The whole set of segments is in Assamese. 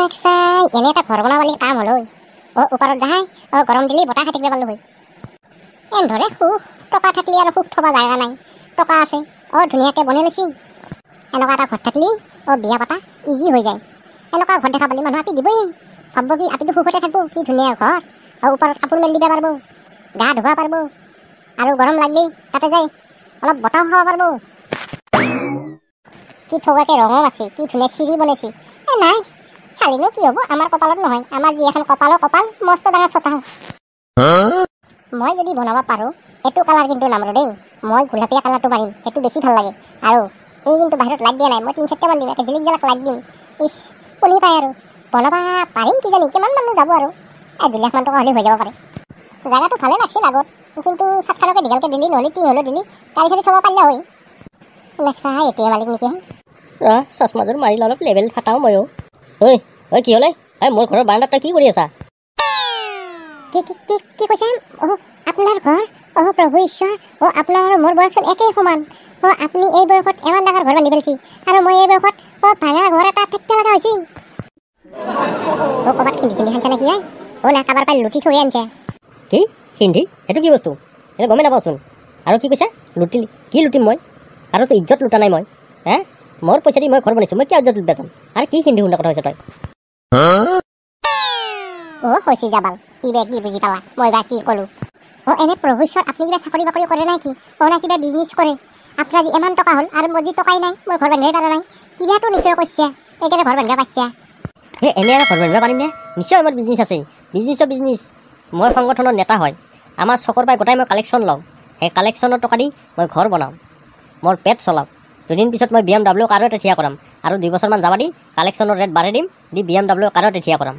নেক্সাই এনে এটা ঘৰ বনাবলৈ কাম হ'ল ওপৰত যাহাই গৰম দিলি বতাহ খাই থাকিব পাৰলো হয় ধৰে সুখ টকা থাকিলে আৰু সুখ থবা জাগা নাই টকা আছে ধুনীয়াকৈ বনাই লৈছি এনেকুৱা এটা ঘৰ থাকিলে বিয়া পাতা ইজি হৈ যায় এনেকুৱা ঘৰ দেখা পালে মানুহ আপি দিবই ভাবব কি আপিটো সুখতে থাকব কি ধুনীয়া ঘৰ ওপৰত কাপোৰ মেলি দিব পাৰব গা ধুব পাৰব আৰু গৰম লাগলি তাতে যাই অলপ বতাহ খাব পাৰব কি থগাকে ৰঙো আছে কি ধুনীয়া চিৰি বনাইছি নাই চালিনো কি হ'ব আমাৰ কপালত নহয় আমাৰ যি এখন কপালৰ কপাল মস্ত ডাঙৰ ছটা মই যদি বনাব পাৰোঁ এইটো কালাৰ কিন্তু নামাৰো দেই মই গোলাপীয়া কালাৰটো মাৰিম সেইটো বেছি ভাল লাগে আৰু এই কিন্তু বাহিৰত লাইট দিয়া নাই মই 3-4টা মান দিম একে জিলিক জালাক লাইট দিম ইচ শুনি পায় আৰু বনাব পাৰিম কিজানি কিমান মানুহ যাব আৰু 2 লাখ মান টকা হ'লে হৈ যাব পাৰে জাগাটো ভালে লাগছিল আগত কিন্তু চাতখানকে দীঘলকে দিলি নহ'লে টিং হ'লেও দিলি গাড়ী চাড়ী থ'ব পাৰিলে হয় নেক্সা এইটোৱে মালিক নেকি চশমাযোৰ মাৰিলে অলপ লেভেল ফাটাও ময়ো ঐ কি হ'লে মোৰ ঘৰৰ বাৰান্দাত তই কি কৰি আছা কি কৈছা আপোনাৰ ঘৰ প্ৰভু ঈশ্বৰ আপোনাৰ আৰু মোৰ বয়সচোন একেই সমান আপুনি এই বয়সত ইমান ডাঙৰ ঘৰ বান্ধি পেলাইছে আৰু মই এই বয়সত ভাঙা ঘৰ এটা থাকিব লগা হৈছে ক'ৰবাত খিন্দি খাইছা নেকি না কাৰোবাৰ পৰা লুটি থৈ আনিছে কি হিন্দী সেইটো কি বস্তু এইটো গমেই নাপাওঁচোন আৰু কি কৈছা লুটিলি কি লুটিম মই আৰু তো ইজ্জত লুটা নাই মই মোৰ পইচা দি মই ঘৰ বনাইছোঁ মই কিয় ইজ্জত লুটিব যাম আৰু কি হিন্দী শুনা কথা হৈছে তই হৈছে যাবাল ইবে কি বুজি পালা মই বা কি ক'লো এনে প্ৰভু ঈশ্বৰ আপুনি কিবা চাকৰি বাকৰি কৰে নাই কি না কিবা বিজনেছ কৰে আপোনাৰ যি ইমান টকা হ'ল আৰু মোৰ যি টকাই নাই মই ঘৰ বান্ধিবই পৰা নাই কিবাটো নিশ্চয় কৈছে এইকাৰণে ঘৰ বান্ধিব পাৰিছে এনে আৰু ঘৰ বান্ধিব পাৰিম নে নিশ্চয় মোৰ বিজনেছ আছে বিজনেছ মই সংগঠনৰ নেতা হয় আমাৰ চকৰ পৰাই গোটাই মই কালেকশ্যন লওঁ সেই কালেকশ্যনৰ টকা দি মই ঘৰ বনাওঁ মোৰ পেট চলাওঁ 2 দিন পিছত মই BMW কাৰো এটা থিয়া কৰাম আৰু 2 বছৰমান যাবা দি কালেকশ্যনৰ ৰেট বাঢ়াই দিম দি BMW কাৰো এটা থিয়া কৰাম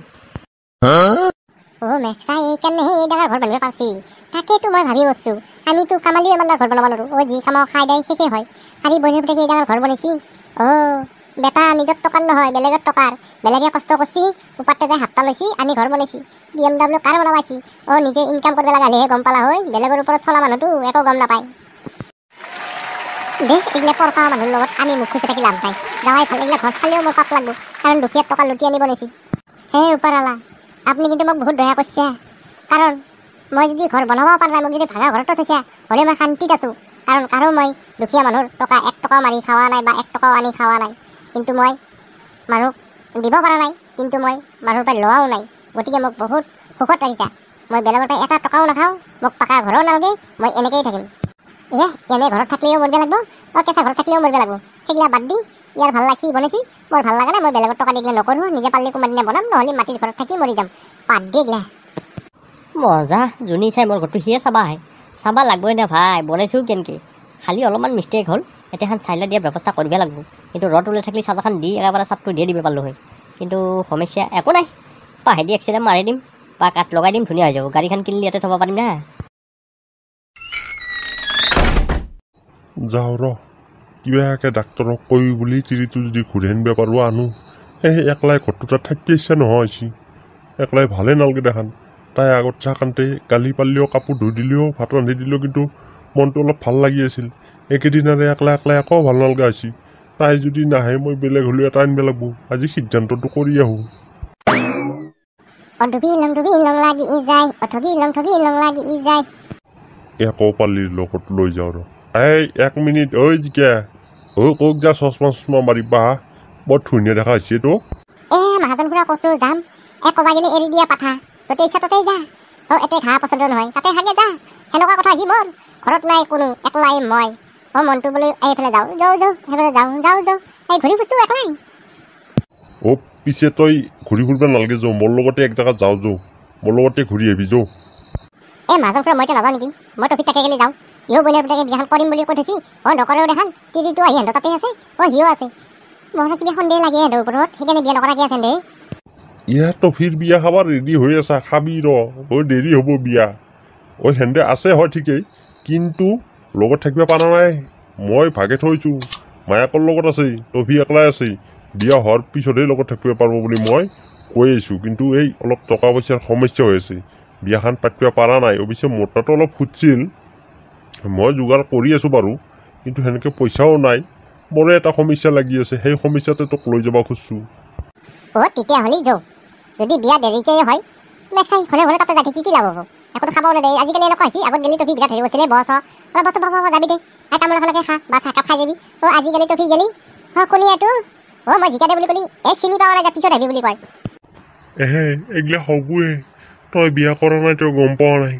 মেক্সা এইকাৰণেহে এই ডাঙৰ ঘৰ বান্ধিব পাৰিছি তাকেইতো মই ভাবি বস্ছো আমিতো কামালিও ইমান ডাঙৰ ঘৰ বনাব নোৱাৰোঁ যি কামাও খাই দাই শেষে হয় আজি বহিৰ পুতেকে এই ডাঙৰ ঘৰ বনাইছি বেটা নিজৰ টকাৰ নহয় বেলেগৰ টকাৰ বেলেগে কষ্ট কৰিছি ওপৰতে যাই হাপ্তা লৈছি আমি ঘৰ বনাইছি BMW কাৰ বনাবাইছি নিজে ইনকাম কৰিব লগা হ'লেহে গম পালা হয় বেলেগৰ ওপৰত চলা মানুহটো একো গম নাপায় দেখ এইগিলা পৰকা মানুহৰ লগত আমি মুখ খুচি থাকি লাভ নাই যাৱাই ভাল এইগিলা ঘৰ চালেও মোৰ পাপ লাগব কাৰণ দুখীয়াৰ টকা লুটি আনি বনাইছি হে ওপৰৱালা আপুনি কিন্তু মোক বহুত দয়া কৰিছে কাৰণ মই যদি ঘৰ বনাব পৰা নাই মোক যদি ভাঙা ঘৰতো থৈছে হ'লে মই শান্তিত আছোঁ কাৰণ কাৰো মই দুখীয়া মানুহৰ টকা 1 টকাও মাৰি খাৱা নাই বা 1 টকাও আনি খাৱা নাই কিন্তু মই মানুহক দিব পৰা নাই কিন্তু মই মানুহৰ পৰা লোৱাও নাই গতিকে মোক বহুত সুখত ৰাখিছা মই বেলেগৰ পৰা 1 টকাও নাখাওঁ মোক পাকা ঘৰো নালাগে মই এনেকৈয়ে থাকিম এনে ঘৰত থাকিলেও মৰিব লাগিব কেঁচা ঘৰত থাকিলেও মৰিব লাগিব সেইগিলা বাদ দি ইয়াৰ ভাল লাগছি বনাইছি মোৰ ভাল লাগা নাই মই বেলেগৰ টকা দিলে নকৰোঁ নিজে পাৰিলে কোনোবা দিনা বনাম নহ'লে মাটিৰ ঘৰত থাকি মৰি যাম বাদ দি গিলা মজা যোনী চাই মোৰ ঘৰটো সিয়ে চাবা লাগবই নে ভাই বনাইছোঁ কেনেকৈ খালি অলপমান মিষ্টেক হ'ল এতিয়াখন চাইলা দিয়া ব্যৱস্থা কৰিব লাগিব কিন্তু ৰদ ওলাই থাকিলে চাজাখন দি একেবাৰে চাপটো দিয়ে দিব পাৰিলোঁ হয় কিন্তু সমস্যা একো নাই পাহে দি এক্সিডেণ্ট মাৰি দিম বা কাঠ লগাই দিম ধুনীয়া হৈ যাব গাড়ীখন কিনিলে ইয়াতে থ'ব পাৰিম না যাওঁ ৰ কিবাকে ডাক্তৰক কৈ বুলি তিৰিটো যদি ঘূৰি আনিব পাৰোঁ আনো একলাই ঘৰটো তাত থাকি ইচ্ছা নহয় একলাই ভালে নালাগে দেখান তাই আগত চাকান্তে গালি পাৰিলেও কাপোৰ ধুই দিলেও ভাত ৰান্ধি দিলেও কিন্তু মনটো অলপ ভাল লাগি আছিল একেদিনাৰে একলাই আকৌ ভাল নালগা হৈছে তাই যদি নাহে মই বেলেগ হ'লেও এটা আনিব লাগিব আজি সিদ্ধান্তটো কৰি আহোঁ একো পালিৰ লগত লৈ যাওঁ ৰ 1 মিনিট জিকা কক যা চশমা মাৰিবা বৰ ধুনীয়া দেখা হৈছে তো মহাজন খুৰা ক'তো যাম ক'বা গেলি এৰি দিয়া পাঠা য'তে ইচ্ছা ত'তেই যা এতে ঘাঁহ পচন্দ নহয় তাতে হাগে যা সেনেকুৱা কথা আজি মোৰ ঘৰত নাই কোনো একলাই মই মনটো বোলে এইফালে যাওঁ সেইফালে যাওঁ ঘূৰি ফুৰিছোঁ একলাই পিছে তই ঘূৰি ফুৰিব নালাগে যাওঁ মোৰ লগতে এক জেগাত যাওঁ মোৰ লগতে ঘূৰি আহিবি যাওঁ মহাজন খুৰা মই এতিয়া নাযাওঁ নেকি মই টফিক তাকে গেলি যাওঁ ইও বনিয়াৰ পুতেকে বিয়াখন কৰিম বুলি কৈ থৈছি নকৰেও দেখান তিৰিটো আহি সিহঁতৰ তাতে আছে সিও আছে মোৰ কিবা সন্দেহ লাগে সিহঁতৰ ওপৰত সেইকাৰণে বিয়া নকৰাকৈ আছে দে ইয়াৰ টফিৰ বিয়া খাব ৰেডি হৈ আছা খাবি দেৰি হ'ব বিয়া সেন্দে আছে হয় ঠিকেই কিন্তু লগত থাকিব পৰা নাই মই ভাগে থৈছোঁ মায়াকৰ লগত আছে টফি একলাই আছে বিয়া হোৱাৰ পিছতহে লগত থাকিব পাৰিব বুলি মই কৈ আছোঁ কিন্তু এই অলপ টকা পইচাৰ সমস্যা হৈ আছে বিয়াখন পাতিব পৰা নাই অৱশ্যে মোৰ তাতো অলপ খুজিছিল মই যোগাৰ কৰি আছোঁ বাৰু কিন্তু সেনেকৈ পইচাও নাই মোৰে এটা সমস্যা লাগি আছে সেই সমস্যাতে তোক লৈ যাব খুজিছোঁ তেতিয়াহ'লে যাওঁ যদি বিয়া দেৰিকৈ হয় মেক্সাই ঘৰে ঘৰে তাতে যাই কি লাভ হ'ব একোতো খাব নেদে আজিকালি এনেকুৱা হৈছে আগত গেলি টফি বিৰাট হেৰি হৈছিলে বছ বছ যাবি দে তামোল এখনকে খা বা চাহকাপ খাই যাবি আজিকালি টফি গেলি কণীয়াটো মই জিকা দে বুলি ক'লি চিনি পাওঁ নাই পিছত আহিবি বুলি কয় এহে এইগিলা হ'বয়ে তই বিয়া কৰা নাই তই গম পোৱা নাই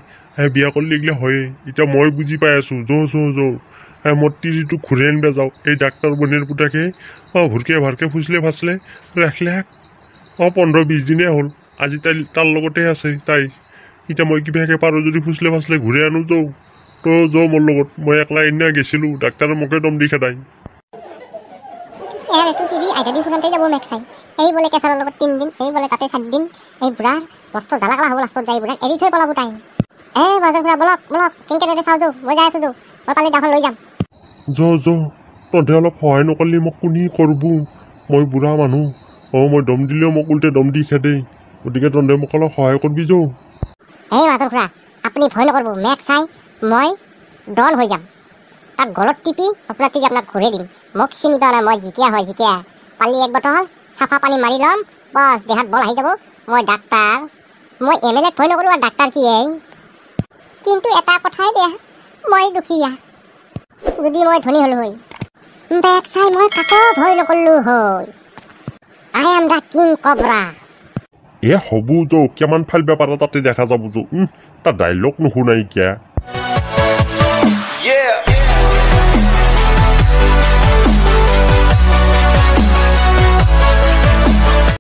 বিয়া কৰিলে এইগিলা হয়েই এতিয়া মই বুজি পাই আছোঁ যৌ মই তিৰিটো ঘূৰাই আনিব যাওঁ এই ডাক্তৰ বনীৰ পুতাকে ভুৰকে ভাৰকে ফুচলে ফাচলে ৰাখিলে 15-20 দিনে হ'ল আজি তাৰ লগতে আছে তাই এতিয়া মই কিবাকৈ পাৰোঁ যদি ফুচলে ফাচলে ঘূৰাই আনো যাওঁ মোৰ লগত মই একলা এনে গেছিলোঁ ডাক্তৰে মোকে দম দি খেদাই এইটো তিৰি আইতা দি ফুৰান্তে যাব মেক্সাই এই বোলে কেঁচাৰৰ লগত 3 দিন এই বোলে তাতে 4 দিন এই বুঢ়াৰ মস্ত জ্বালা কালা হ'ব লাষ্টত যাই বুঢ়াক এৰি থৈ পলাব তাই বাজাৰ ফুৰা বলক কেনেকৈ দে চাওঁ যাওঁ মই যাই আছোঁ মই কালি দাখন লৈ যাম তহঁতে অলপ সহায় নকৰিলে মোক কোনে কৰব মই বুঢ়া মানুহ মই দম দিলেও মোক উল্টে দম দি খেদেই গতিকে তহঁতে মোক অলপ সহায় কৰিবি বাজাৰ ফুৰা আপুনি ভয় নকৰিব মেক্সাই মই ডন হৈ যাম তাক গলত টিপি আপোনাক ঘূৰাই দিম মোক চিনি পোৱা নাই মই জিকিয়া পালি এক বটল চাফা পানী মাৰি ল'ম বছ দেহাত বল আহি যাব মই ডাক্তাৰ মই MLA ভয় নকৰোঁ আৰু ডাক্তাৰ কি কিন্তু এটা কথাই বেয়া মই দুখীয়া যদি মই ধনী হ'লো হয় মেক্সাই মই কাকো ভয় নকৰিলোঁ হয় আই এম দ্য কিং কবৰা হ'ব কিমান ফালিব পাৰা তাতে দেখা যাব তাৰ ডাইলগ নুশুনাই কিয়া